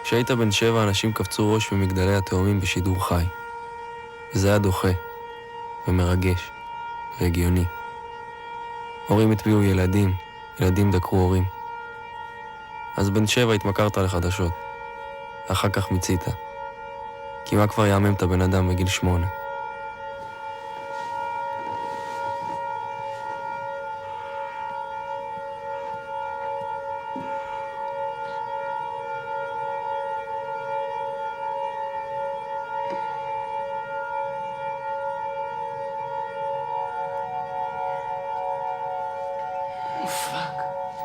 כשהיית בן 7, אנשים קפצו ראש ממגדלי התאומים בשידור חי. וזה היה דוחה, ומרגש, והגיוני. הורים הטביעו ילדים, ילדים דקרו הורים. אז בן 7 התמכרת לחדשות. אחר כך מיצית. כי מה כבר יאמם את הבן אדם בגיל 8?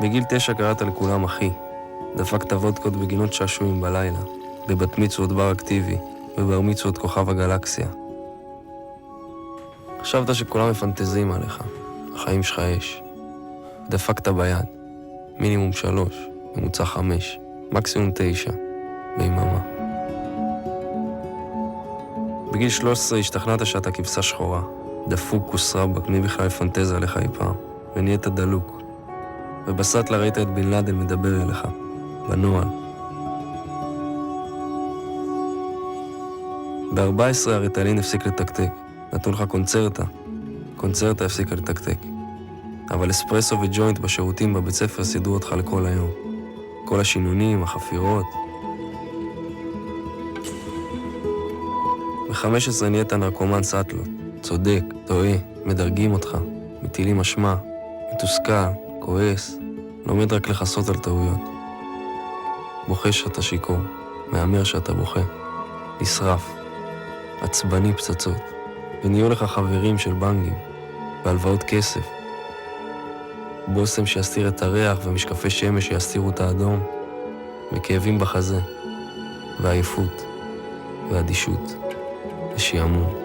בגיל 9 קראת לכולם אחי. דפקת וודקות בגינות שעשועים בלילה, בבת מצוות בר אקטיבי, בבר מצוות כוכב הגלקסיה. חשבת שכולם מפנטזים עליך, החיים שלך יש. דפקת ביד, מינימום 3, ממוצע 5, מקסימום 9, ביממה. בגיל 13 השתכנעת שאתה כבשה שחורה, דפוק כוסרבק, מי בכלל לפנטז עליך אי פעם, ונהיית דלוק. ובסטלה ראית את בן לאדן מדבר אליך, בנועל. ב-14 הריטלין הפסיק לתקתק, נתנו לך קונצרטה הפסיקה לתקתק. אבל אספרסו וג'וינט בשירותים בבית ספר סידרו אותך לכל היום. כל השינונים, החפירות. ב-15 נהיית נרקומן סטלות, צודק, טועה, מדרגים אותך, מטילים אשמה, מתוסכל, כועס, לומד רק לחסות על טעויות. בוכה שאתה שיקור, מאמר שאתה בוכה, נשרף, עצבני פצצות, ונהיו לך חברים של בנגים, והלוואות כסף, בוסם שיסתיר את הריח ומשקפי שמש שיסתירו את האדום, וכאבים בחזה, ועייפות, ואדישות, ושעמום.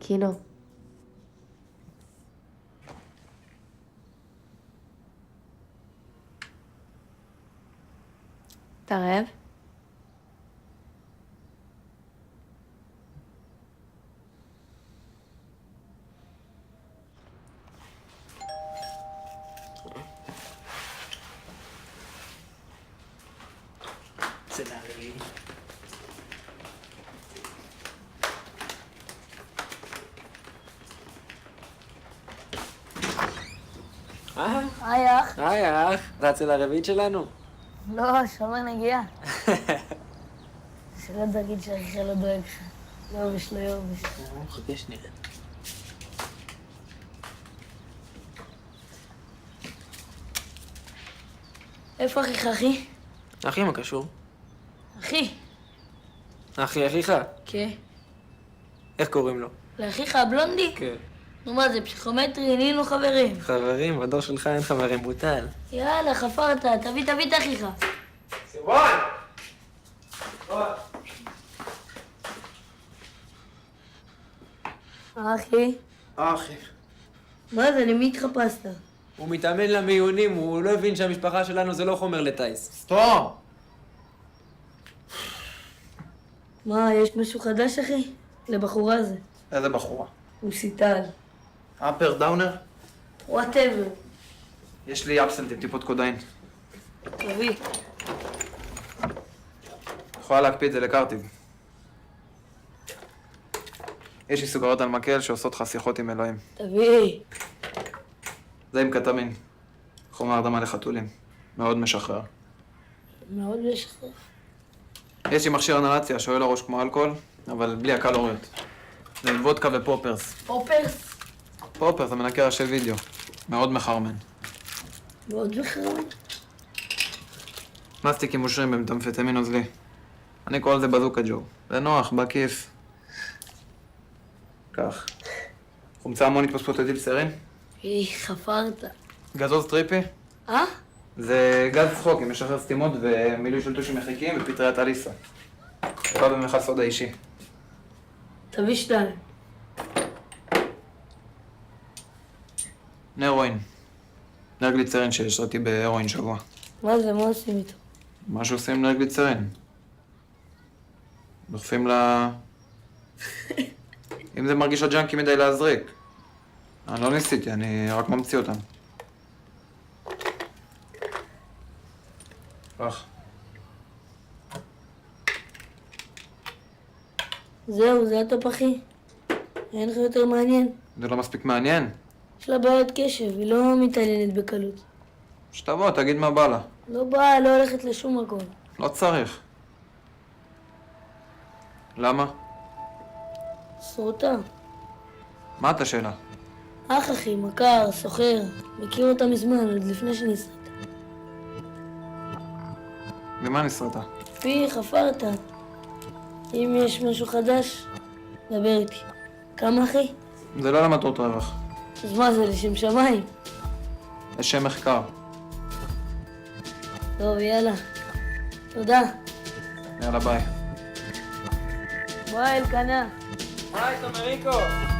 קינו. אתה רעב? זה נערלי. היי אח. היי אח, רץ אל הרביעית שלנו? לא, שומר נגיעה. שלא תגיד שאחי לא דואג לך. יובש, לא יובש. חכה שנייה. איפה אחיך, אחי? אחי, מה קשור? אחי. אחיך? כן. איך קוראים לו? לאחיך הבלונדי? כן. נו מה זה, פסיכומטרי, נהיינו חברים. חברים, בדור שלך אין חברים, בוטל. יאללה, חפרת, תביא את אחיך. סיוון! אחי, אחי. מה זה, למי התחפשת? הוא מתאמן למיונים, הוא לא הבין שהמשפחה שלנו זה לא חומר לטייס. סתום! מה, יש משהו חדש, אחי? לבחורה זה. איזה בחורה? הוא סיטל. אפר, דאונר? וואטאבר. יש לי אבסנט עם טיפות קודאין. תביא. יכולה להקפיא את זה לקרטיב. יש לי סוגרות על מקל שעושות לך שיחות עם אלוהים. תביא. זה עם קטמין. חומר הרדמה לחתולים. מאוד משחרר. מאוד משחרר. יש לי מכשיר אנלציה שעולה לראש כמו אלכוהול, אבל בלי הקלוריות. זה עם וודקה ופופרס. פופרס. פופרס זה מנקה ראשי וידאו. מאוד מחרמן. מאוד מחרמן. מסטיקים מושרים במתמפטמין נוזלי. אני קורא לזה בזוקה ג'ו. זה נוח, בכיף. כך. חומצה המונית פוספוטידיל סרין. חפרת. גזוז טריפי. אה? זה גז צחוק, עם משחרר סתימות ומילוי של טושים מחיקים ופטריית אליסה. בא במכל סודה אישי. תביא 2. נרואין. נר גליצרין שהשרתי בהרואין שבוע. מה זה, מה עושים איתו? מה שעושים עם נר גליצרין. דוחפים אם זה מרגיש הג'אנקי מדי להזריק. אני לא ניסיתי, אני רק ממציא אותם. כך. זהו, זה הטופ, אחי. אין לך יותר מעניין. זה לא מספיק מעניין. יש לה בעיות קשב, היא לא מתעניינת בקלות. שתבוא, תגיד מה בא לה. לא באה, לא הולכת לשום מקום. לא צריך. למה? סרוטה. מה את השאלה? אח אחי, מכר, סוחר. מכיר אותה מזמן, עוד לפני שניסית. ממה נסרטה? פי, חפרת. אם יש משהו חדש, דבר איתי. כמה, אחי? זה לא למטרות רווח. אז מה זה, לשם שמיים? לשם מחקר. טוב, יאללה. תודה. יאללה ביי. ביי, אלקנה. היי, תומריקו!